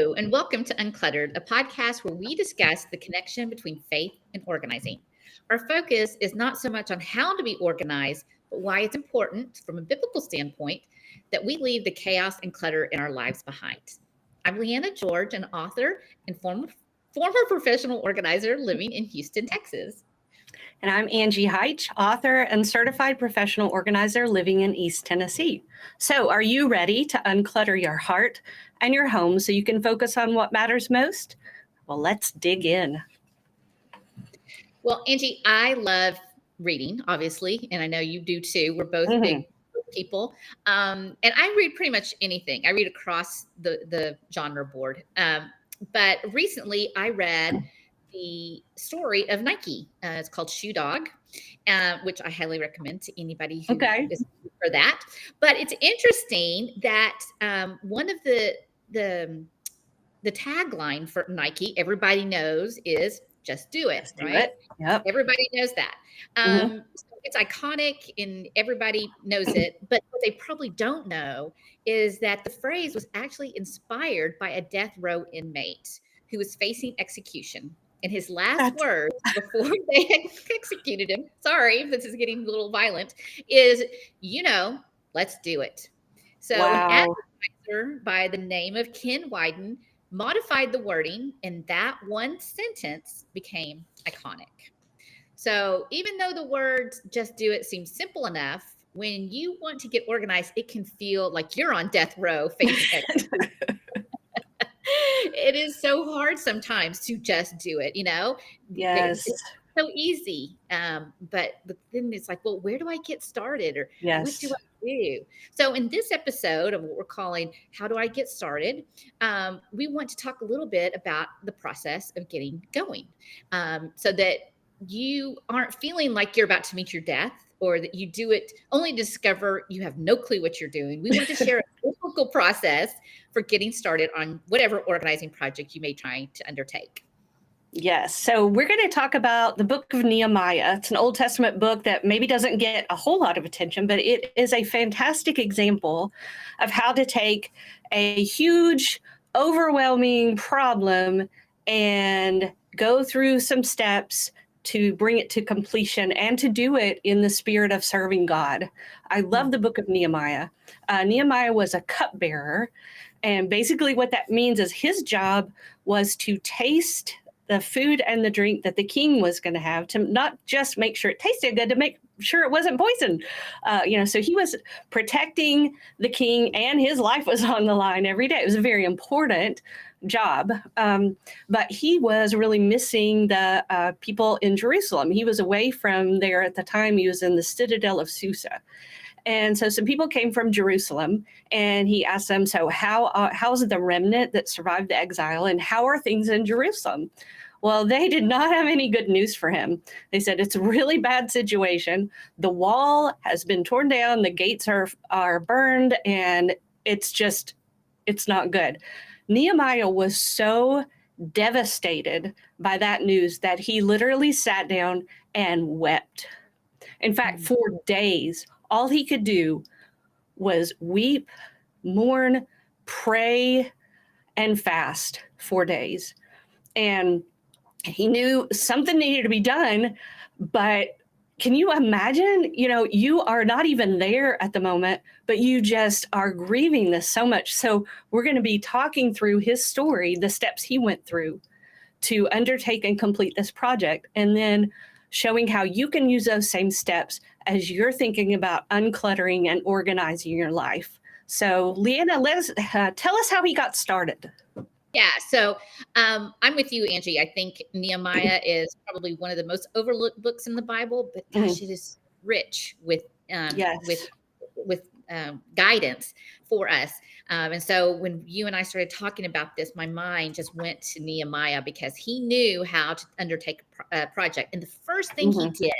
Hello, and welcome to Uncluttered, a podcast where we discuss the connection between faith and organizing. Our focus is not so much on how to be organized, but why it's important, from a biblical standpoint, that we leave the chaos and clutter in our lives behind. I'm Leanna George, an author and former professional organizer living in Houston, Texas. And I'm Angie Heitch, author and certified professional organizer living in East Tennessee. So, are you ready to unclutter your heart and your home so you can focus on what matters most? Well, let's dig in. Well, Angie, I love reading, obviously, and I know you do too. We're both big people. And I read pretty much anything. I read across the genre board. But recently I read the story of Nike. It's called Shoe Dog, which I highly recommend to anybody who is for that. But it's interesting that one of the tagline for Nike, everybody knows, is just do it, right? Yep. Everybody knows that. So it's iconic and everybody knows it. But what they probably don't know is that the phrase was actually inspired by a death row inmate who was facing execution. And his last words before they had executed him, sorry if this is getting a little violent, is, let's do it. So an advertiser by the name of Ken Wyden modified the wording, and that one sentence became iconic. So even though the words just do it seems simple enough, when you want to get organized, it can feel like you're on death row facing execution. It is so hard sometimes to just do it, Yes. It's so easy. But then it's like, well, where do I get started? Or what do I do? So in this episode of what we're calling How Do I Get Started? We want to talk a little bit about the process of getting going, so that you aren't feeling like you're about to meet your death, or that you do it only to discover you have no clue what you're doing. We want to share a biblical process for getting started on whatever organizing project you may try to undertake. Yes. So we're going to talk about the book of Nehemiah. It's an Old Testament book that maybe doesn't get a whole lot of attention, but it is a fantastic example of how to take a huge, overwhelming problem and go through some steps to bring it to completion and to do it in the spirit of serving God. I love the book of Nehemiah. Nehemiah was a cupbearer. And basically what that means is his job was to taste the food and the drink that the king was going to have, to not just make sure it tasted good, to make sure it wasn't poison. So he was protecting the king and his life was on the line every day. It was a very important job. But he was really missing the people in Jerusalem. He was away from there at the time. He was in the citadel of Susa. And so some people came from Jerusalem, and he asked them, so how's the remnant that survived the exile, and how are things in Jerusalem? Well, they did not have any good news for him. They said, it's a really bad situation. The wall has been torn down, the gates are burned, and it's not good. Nehemiah was so devastated by that news that he literally sat down and wept. In fact, for days, all he could do was weep, mourn, pray, and fast for days. And he knew something needed to be done, but can you imagine, you are not even there at the moment, but you just are grieving this so much. So we're going to be talking through his story, the steps he went through to undertake and complete this project, and then showing how you can use those same steps as you're thinking about uncluttering and organizing your life. So, Leanna, tell us how he got started. Yeah, so I'm with you, Angie. I think Nehemiah is probably one of the most overlooked books in the Bible, but gosh, it is rich with guidance for us. And so when you and I started talking about this, my mind just went to Nehemiah because he knew how to undertake a project. And the first thing he did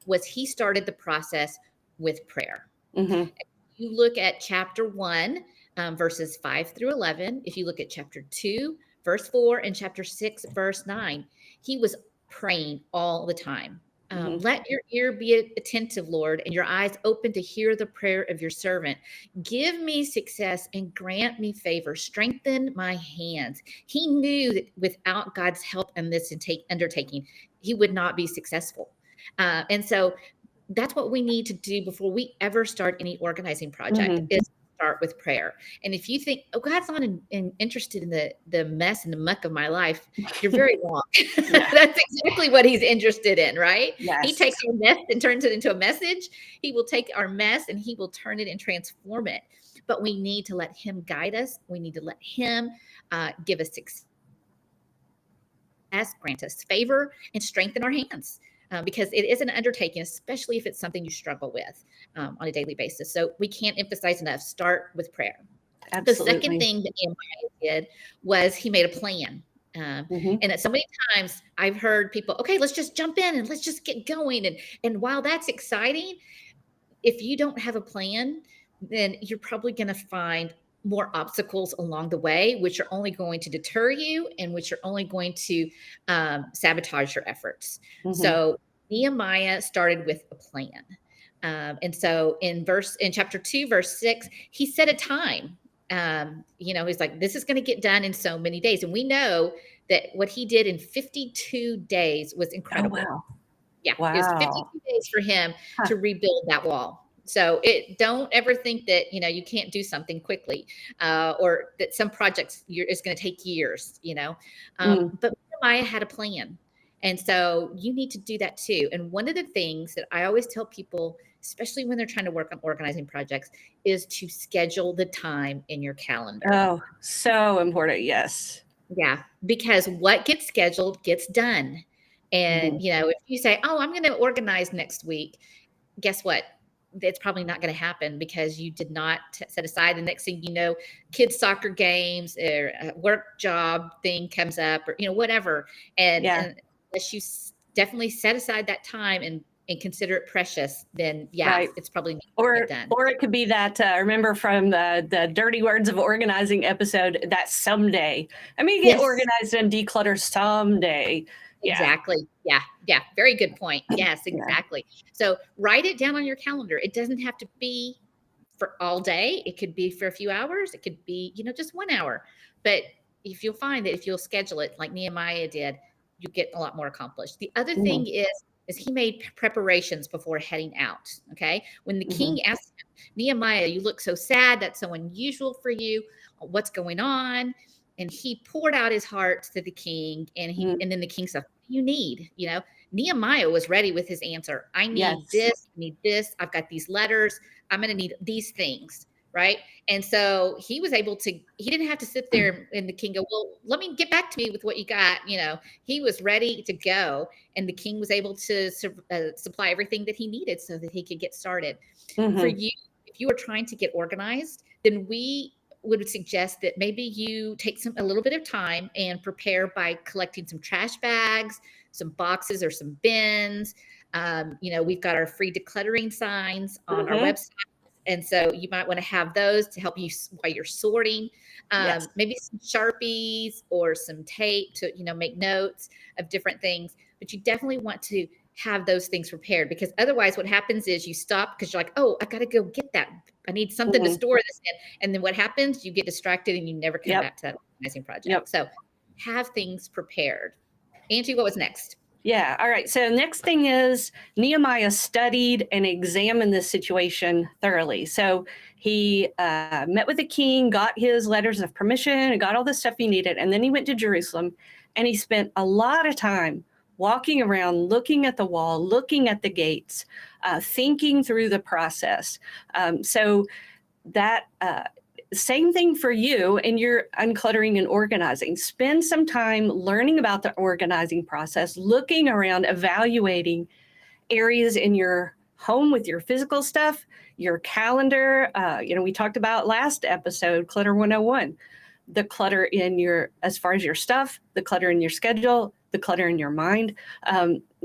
was he started the process with prayer. If you look at chapter 1, verses 5 through 11, if you look at chapter 2, verse 4, and chapter 6, verse 9, he was praying all the time. Mhm. Let your ear be attentive, Lord, and your eyes open to hear the prayer of your servant. Give me success and grant me favor. Strengthen my hands. He knew that without God's help in this undertaking, he would not be successful. And so that's what we need to do before we ever start any organizing project Mhm. is start with prayer. And if you think, oh, God's not interested in the mess and the muck of my life, you're very wrong. Yeah. That's exactly what he's interested in, right? He Yes. takes our mess and turns it into a message. He will take our mess and he will turn it and transform it. But we need to let him guide us. We need to let him give us success, grant us favor, and strengthen our hands. Because it is an undertaking, especially if it's something you struggle with on a daily basis. So we can't emphasize enough, start with prayer. The second Absolutely. thing that Nehemiah did was he made a plan. Mhm. And so many times I've heard people, okay, let's just jump in and let's just get going. And while that's exciting, if you don't have a plan, then you're probably going to find more obstacles along the way, which are only going to deter you and which are only going to sabotage your efforts. Mhm. So Nehemiah started with a plan. And so in chapter 2, verse 6, he set a time. He's like, this is going to get done in so many days. And we know that what he did in 52 days was Oh, incredible. wow. Yeah, it was Wow. 52 days for him Huh. to rebuild that wall. So don't ever think that you can't do something quickly, or that some projects it's going to take years. Mm. But Nehemiah had a plan, and so you need to do that too. And one of the things that I always tell people, especially when they're trying to work on organizing projects, is to schedule the time in your calendar. Oh, so important. Yes. Yeah, because what gets scheduled gets done. And, Mhm. if you say, "Oh, I'm gonna organize next week," guess what? It's probably not gonna happen because you did not set aside. The next thing you know, kids' soccer games or a work job thing comes up or, whatever. Yeah. And unless you definitely set aside that time and consider it precious, then yeah, Right. it's probably not gonna get Or done. or it could be that remember from the Dirty Words of Organizing episode, that someday. I mean, get Yes. organized and declutter someday. Yeah. Exactly. Yeah. Yeah. Very good point. Yes, Yeah. exactly. So write it down on your calendar. It doesn't have to be for all day. It could be for a few hours. It could be, just 1 hour. But if you'll find that if you'll schedule it like Nehemiah did, you get a lot more accomplished. The other Mhm. thing is he made preparations before heading out. Okay. When the Mhm. king asked him, Nehemiah, you look so sad. That's so unusual for you. What's going on? And he poured out his heart to the king, Mhm. and then the king said, what do you need? Nehemiah was ready with his answer. I need Yes. this, I need this, I've got these letters, I'm going to need these things, right? And so he was able to, he didn't have to sit there and the king go, well, let me get back to me with what you got. He was ready to go, and the king was able to supply everything that he needed so that he could get started. For Mhm. you, if you are trying to get organized, then we would suggest that maybe you take a little bit of time and prepare by collecting some trash bags, some boxes or some bins. We've got our free decluttering signs on our Mhm. website. And so you might want to have those to help you while you're sorting. Yes. Maybe some Sharpies or some tape to, make notes of different things. But you definitely want to have those things prepared, because otherwise what happens is you stop because you're like, oh, I got to go get that. I need something to Mhm. store this in. And then what happens? You get distracted and you never come Yep. back to that organizing Yep. project. So have things prepared. Angie, what was next? Yeah. All right. So next thing is Nehemiah studied and examined this situation thoroughly. So he met with the king, got his letters of permission, and got all the stuff he needed, and then he went to Jerusalem, and he spent a lot of time walking around, looking at the wall, looking at the gates, thinking through the process. So that same thing for you in your uncluttering and organizing. Spend some time learning about the organizing process, looking around, evaluating areas in your home with your physical stuff, your calendar. We talked about last episode, Clutter 101, the clutter in as far as your stuff, the clutter in your schedule, the clutter in your mind.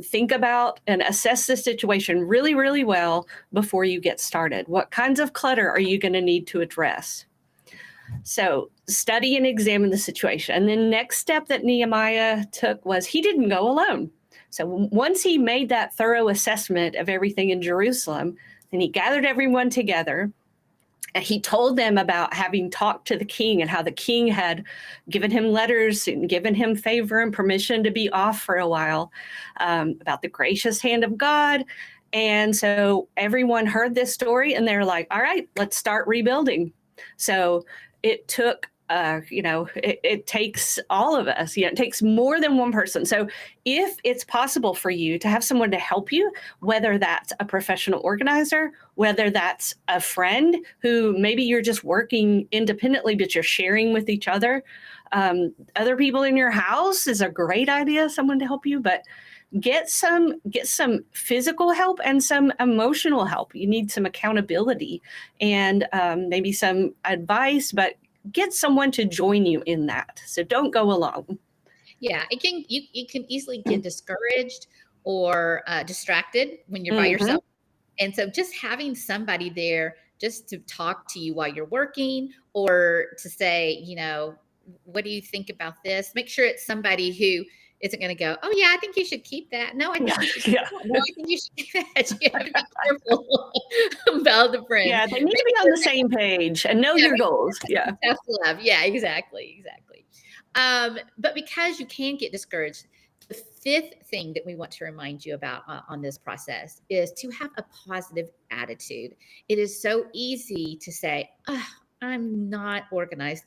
Think about and assess the situation really, really well before you get started. What kinds of clutter are you going to need to address? So study and examine the situation. And the next step that Nehemiah took was he didn't go alone. So once he made that thorough assessment of everything in Jerusalem, then he gathered everyone together. And he told them about having talked to the king and how the king had given him letters and given him favor and permission to be off for a while, about the gracious hand of God. And so everyone heard this story and they're like, all right, let's start rebuilding. So it took, it takes all of us, it takes more than one person. So if it's possible for you to have someone to help you, whether that's a professional organizer, whether that's a friend who maybe you're just working independently, but you're sharing with each other, other people in your house is a great idea, someone to help you, but get some physical help and some emotional help. You need some accountability and maybe some advice, but get someone to join you in that. So don't go alone. Yeah, you can easily get discouraged or distracted when you're by yourself. And so just having somebody there just to talk to you while you're working or to say, what do you think about this? Make sure it's somebody who isn't going to go, oh, yeah, I think you should keep that. No, I think you should keep that. No, I think you should keep that. You have to be careful about the friends. Yeah, they need to be on the same page and know your goals. Yeah. Tough love. Yeah, exactly. But because you can get discouraged, the fifth thing that we want to remind you about on this process is to have a positive attitude. It is so easy to say, I'm not organized.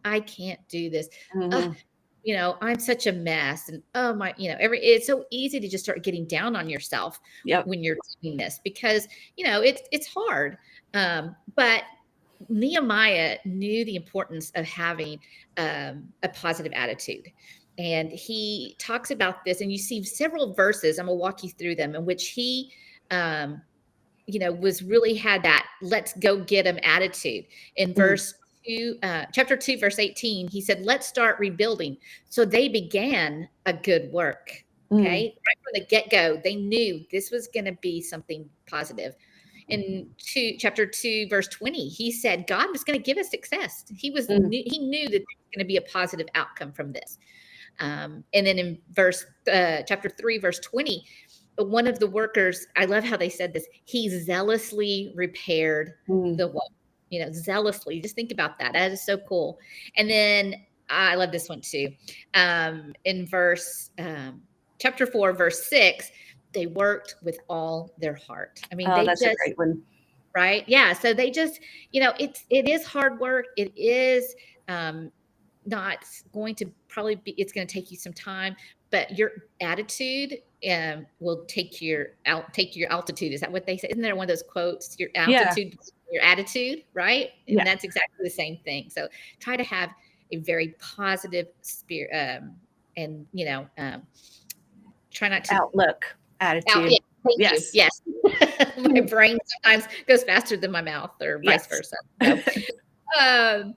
I can't do this. I'm such a mess. And it's so easy to just start getting down on yourself when you're doing this because, it's hard. But Nehemiah knew the importance of having a positive attitude. And he talks about this, and you see several verses. I'm going to walk you through them in which he, was really had that let's go get him attitude. In verse 2, chapter 2, verse 18, he said, let's start rebuilding. So they began a good work. Okay. Right from the get-go, they knew this was going to be something positive. In chapter 2, verse 20, he said God was going to give us success. He knew that there was going to be a positive outcome from this. And then in chapter 3, verse 20, one of the workers, I love how they said this, he zealously repaired the wall. Zealously. Just think about that. That is so cool. And then I love this one too. In chapter 4, verse 6, they worked with all their heart. I mean, that's a great one. Right? Yeah. So they just, it is hard work. It is not going to it's going to take you some time, but your attitude will take your altitude. Is that what they say? Isn't there one of those quotes? Your altitude, your attitude, right? And that's exactly the same thing. So try to have a very positive spirit and, try not to outlook attitude. Thank you. Yes. My brain sometimes goes faster than my mouth or vice versa. So,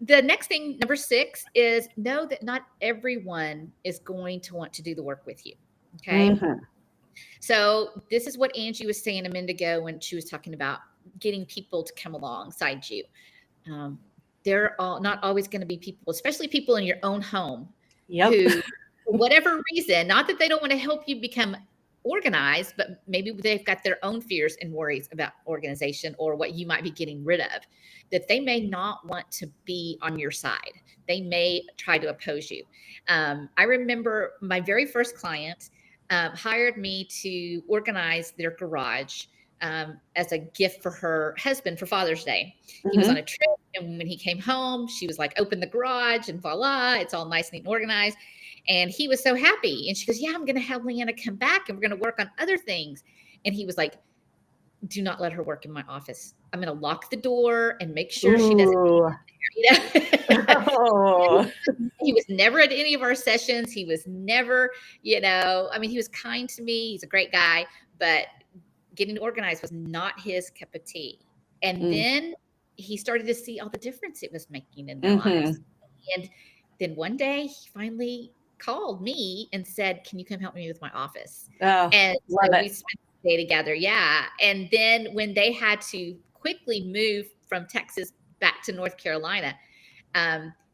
the next thing, number 6, is know that not everyone is going to want to do the work with you. Okay. So this is what Angie was saying a minute ago when she was talking about getting people to come alongside you. They're not always going to be people, especially people in your own home who, for whatever reason, not that they don't want to help you become organized, but maybe they've got their own fears and worries about organization or what you might be getting rid of, that they may not want to be on your side. They may try to oppose you. I remember my very first client hired me to organize their garage as a gift for her husband for Father's Day. He was on a trip, and when he came home, she was like, open the garage and voila, it's all nice, neat, and organized. And he was so happy. And she goes, yeah, I'm going to have Liana come back and we're going to work on other things. And he was like, do not let her work in my office. I'm going to lock the door and make sure she doesn't. He was never at any of our sessions. He was never, he was kind to me. He's a great guy, but getting organized was not his cup of tea. And then he started to see all the difference it was making in their lives. And then one day he finally called me and said, can you come help me with my office? And so we spent the day together. Yeah. And then when they had to quickly move from Texas back to North Carolina,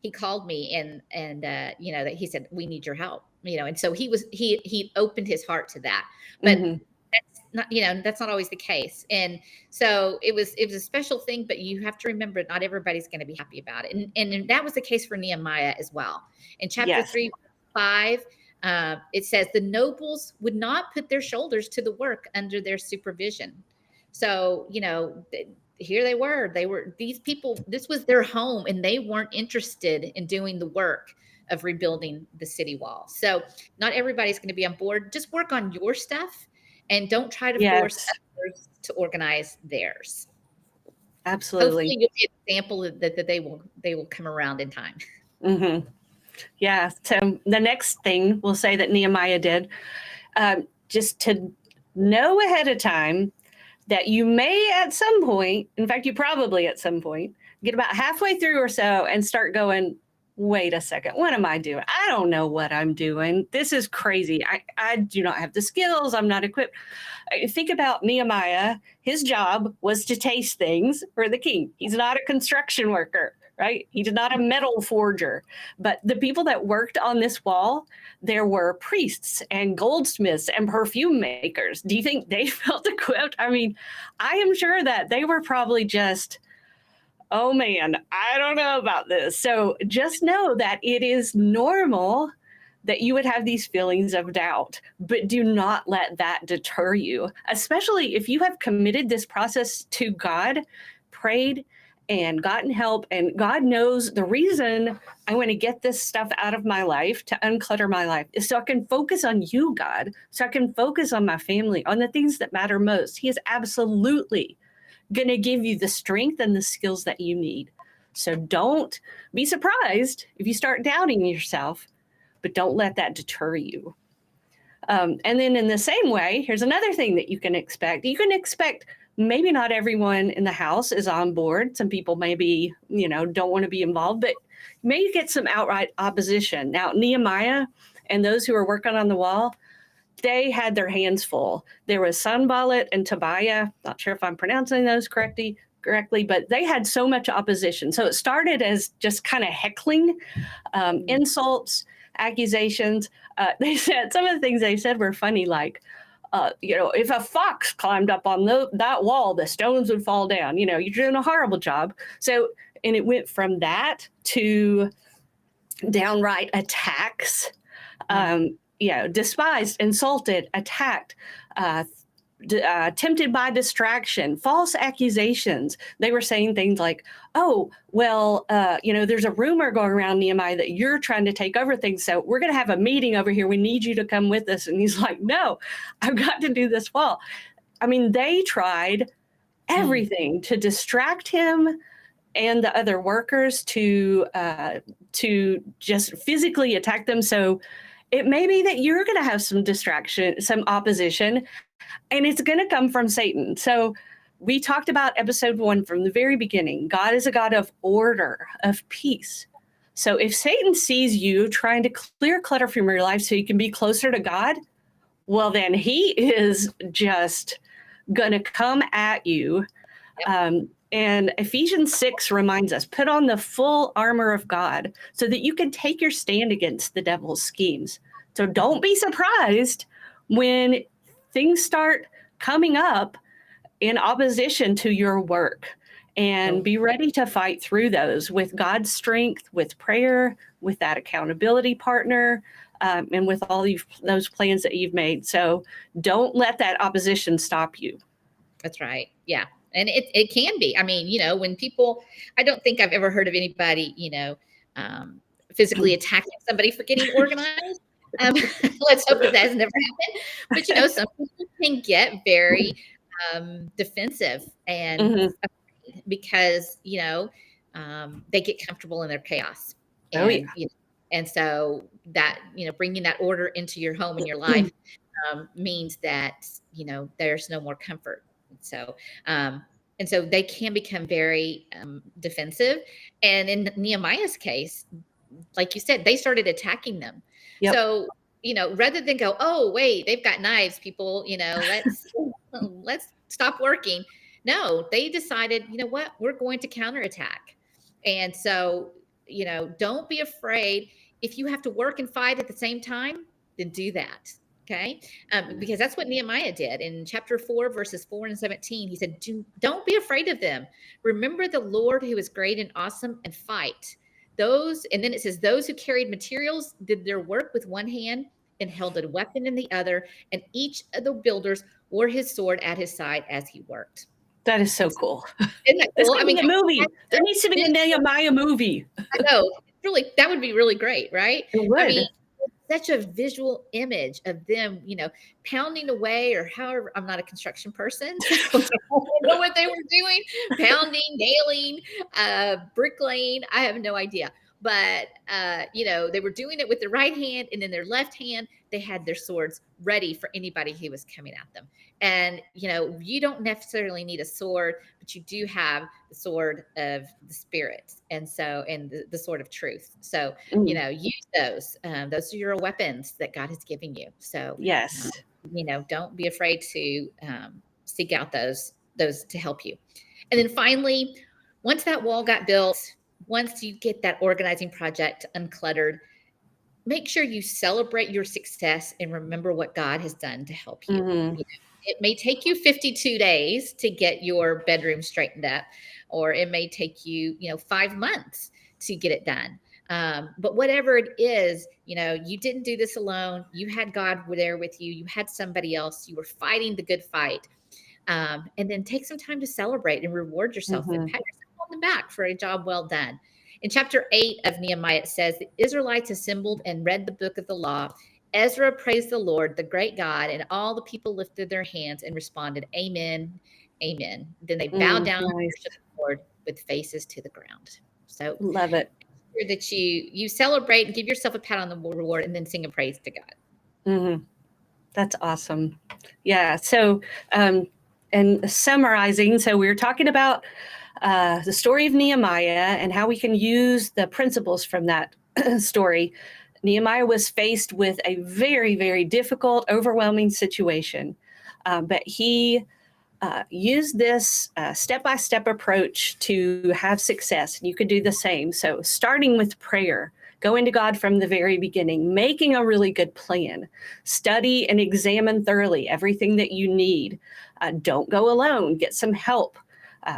he called me and that he said, we need your help. And so he opened his heart to that. But Hmm. that's not always the case. And so it was a special thing, but you have to remember not everybody's going to be happy about it. And that was the case for Nehemiah as well. In chapter Yes. 3:5, it says the nobles would not put their shoulders to the work under their supervision. So, here they were these people, this was their home, and they weren't interested in doing the work of rebuilding the city wall. So not everybody's going to be on board. Just work on your stuff and don't try to force Yes. others to organize theirs. Hopefully Absolutely. you'll be an example that they will come around in time. Hmm. Yeah. So the next thing we'll say that Nehemiah did, just to know ahead of time that you may at some point, in fact, you probably at some point, get about halfway through or so and start going, wait a second, what am I doing? I don't know what I'm doing. This is crazy. I do not have the skills. I'm not equipped. Think about Nehemiah. His job was to taste things for the king. He's not a construction worker, right? He's not a metal forger. But the people that worked on this wall, there were priests and goldsmiths and perfume makers. Do you think they felt equipped? I mean, I am sure that they were probably just, oh man, I don't know about this. So just know that it is normal that you would have these feelings of doubt, but do not let that deter you, especially if you have committed this process to God, prayed, and gotten help. And God knows the reason I want to get this stuff out of my life, to unclutter my life, is so I can focus on you, God, so I can focus on my family, on the things that matter most. He is absolutely going to give you the strength and the skills that you need. So don't be surprised if you start doubting yourself, but don't let that deter you. And then in the same way, here's another thing that you can expect. You can expect maybe not everyone in the house is on board. Some people maybe, don't want to be involved, but may get some outright opposition. Now, Nehemiah and those who are working on the wall, they had their hands full. There was Sanballat and Tobiah. Not sure if I'm pronouncing those correctly, but they had so much opposition. So it started as just kind of heckling, insults, accusations. They said some of the things they said were funny, like, if a fox climbed up on that wall, the stones would fall down. You're doing a horrible job. So, and it went from that to downright attacks. Despised, insulted, attacked, tempted by distraction, false accusations. They were saying things like, oh, well, there's a rumor going around, Nehemiah, that you're trying to take over things. So we're going to have a meeting over here. We need you to come with us. And he's like, no, I've got to do this wall. I mean, they tried everything to distract him and the other workers, to just physically attack them. So it may be that you're going to have some distraction, some opposition, and it's going to come from Satan. So we talked about episode 1 from the very beginning. God is a God of order, of peace. So if Satan sees you trying to clear clutter from your life so you can be closer to God, well, then he is just going to come at you. And Ephesians 6 reminds us, put on the full armor of God so that you can take your stand against the devil's schemes. So don't be surprised when things start coming up in opposition to your work, and be ready to fight through those with God's strength, with prayer, with that accountability partner, and with all those plans that you've made. So don't let that opposition stop you. That's right. Yeah. And it can be. I mean, when people, I don't think I've ever heard of anybody, physically attacking somebody for getting organized. Let's hope that has never happened. But, some people can get very defensive and because, they get comfortable in their chaos. And, and so that, bringing that order into your home and your life means that, there's no more comfort. And so they can become very defensive. And in Nehemiah's case, like you said, they started attacking them. Yep. So, rather than go, oh, wait, they've got knives, people, let's stop working. No, they decided, you know what, we're going to counterattack. And so, don't be afraid if you have to work and fight at the same time. then do that. Okay. Because that's what Nehemiah did in chapter 4, verses 4 and 17. He said, don't be afraid of them. Remember the Lord who is great and awesome, and fight. And then it says, those who carried materials did their work with one hand and held a weapon in the other, and each of the builders wore his sword at his side as he worked. That is so cool. Isn't that This cool? could be a movie. There needs to be a Nehemiah movie. I know. That would be really great, right? It would. I mean, such a visual image of them, pounding away, or however. I'm not a construction person, so I don't know what they were doing. Pounding, nailing, bricklaying. I have no idea. But they were doing it with their right hand, and in their left hand, they had their swords ready for anybody who was coming at them. And you don't necessarily need a sword, but you do have the sword of the Spirit, and the sword of truth. So use those. Those are your weapons that God has given you. So yes, don't be afraid to seek out those to help you. And then finally, once that wall got built, once you get that organizing project uncluttered, make sure you celebrate your success and remember what God has done to help you. It may take you 52 days to get your bedroom straightened up, or it may take you, 5 months to get it done. But whatever it is, you didn't do this alone. You had God there with you. You had somebody else. You were fighting the good fight. And then take some time to celebrate and reward yourself and pat yourself on the back for a job well done. In chapter 8 of Nehemiah, it says, the Israelites assembled and read the book of the law. Ezra praised the Lord, the great God, and all the people lifted their hands and responded, Amen, Amen. Then they bowed down and worshiped the Lord with faces to the ground. So love it. Make sure that you celebrate and give yourself a pat on the reward, and then sing a praise to God. That's awesome. Yeah. So, and summarizing, so we were talking about the story of Nehemiah and how we can use the principles from that story. Nehemiah was faced with a very, very difficult, overwhelming situation, but he used this step-by-step approach to have success. And you could do the same. So starting with prayer, going to God from the very beginning, making a really good plan, study and examine thoroughly everything that you need. Don't go alone, get some help.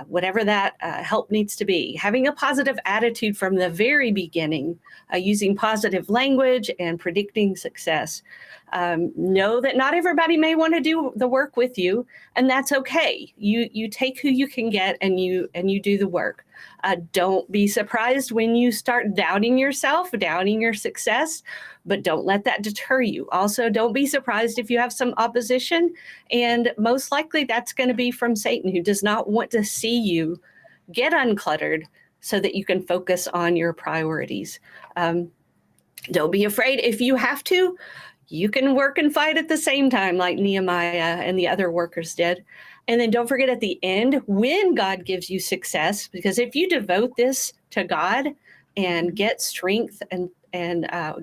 Whatever that help needs to be. Having a positive attitude from the very beginning, using positive language and predicting success. Know that not everybody may want to do the work with you, and that's okay. You take who you can get, and you do the work. Don't be surprised when you start doubting yourself, doubting your success, but don't let that deter you. Also, don't be surprised if you have some opposition, and most likely that's going to be from Satan, who does not want to see you get uncluttered so that you can focus on your priorities. Don't be afraid. If you have to, you can work and fight at the same time, like Nehemiah and the other workers did. And then don't forget at the end, when God gives you success, because if you devote this to God and get strength and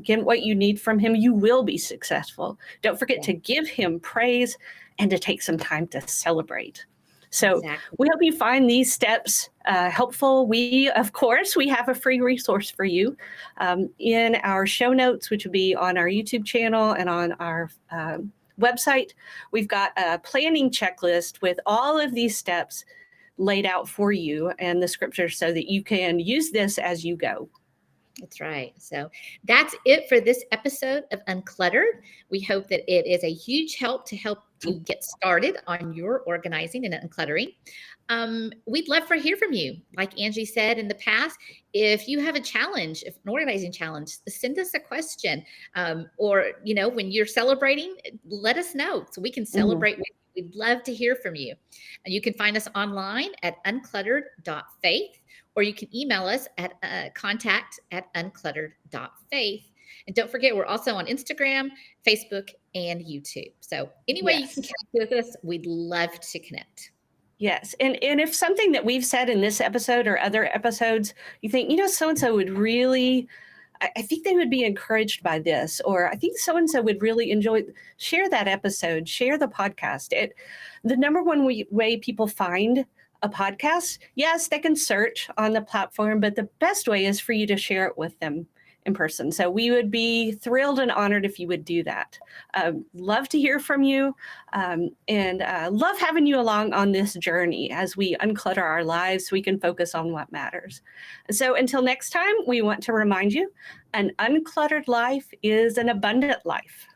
get what you need from him, you will be successful. Don't forget to give him praise and to take some time to celebrate. So we hope you find these steps helpful. We have a free resource for you in our show notes, which will be on our YouTube channel and on our website. We've got a planning checklist with all of these steps laid out for you and the scriptures so that you can use this as you go. That's right. So that's it for this episode of Uncluttered. We hope that it is a huge help to help you get started on your organizing and uncluttering. We'd love to hear from you. Like Angie said in the past, if you have a challenge, if an organizing challenge, send us a question. Or, when you're celebrating, let us know so we can celebrate with you. We'd love to hear from you. And you can find us online at uncluttered.faith. Or you can email us at contact@uncluttered.faith. And don't forget, we're also on Instagram, Facebook, and YouTube. So anyway, you can connect with us. We'd love to connect. Yes. And if something that we've said in this episode or other episodes, you think, so-and-so would really, I think they would be encouraged by this, or I think so-and-so would really enjoy, share that episode, share the podcast. The number one way people find a podcast, yes, they can search on the platform, but the best way is for you to share it with them in person. So we would be thrilled and honored if you would do that. Love to hear from you, and love having you along on this journey as we unclutter our lives so we can focus on what matters. So until next time, we want to remind you, an uncluttered life is an abundant life.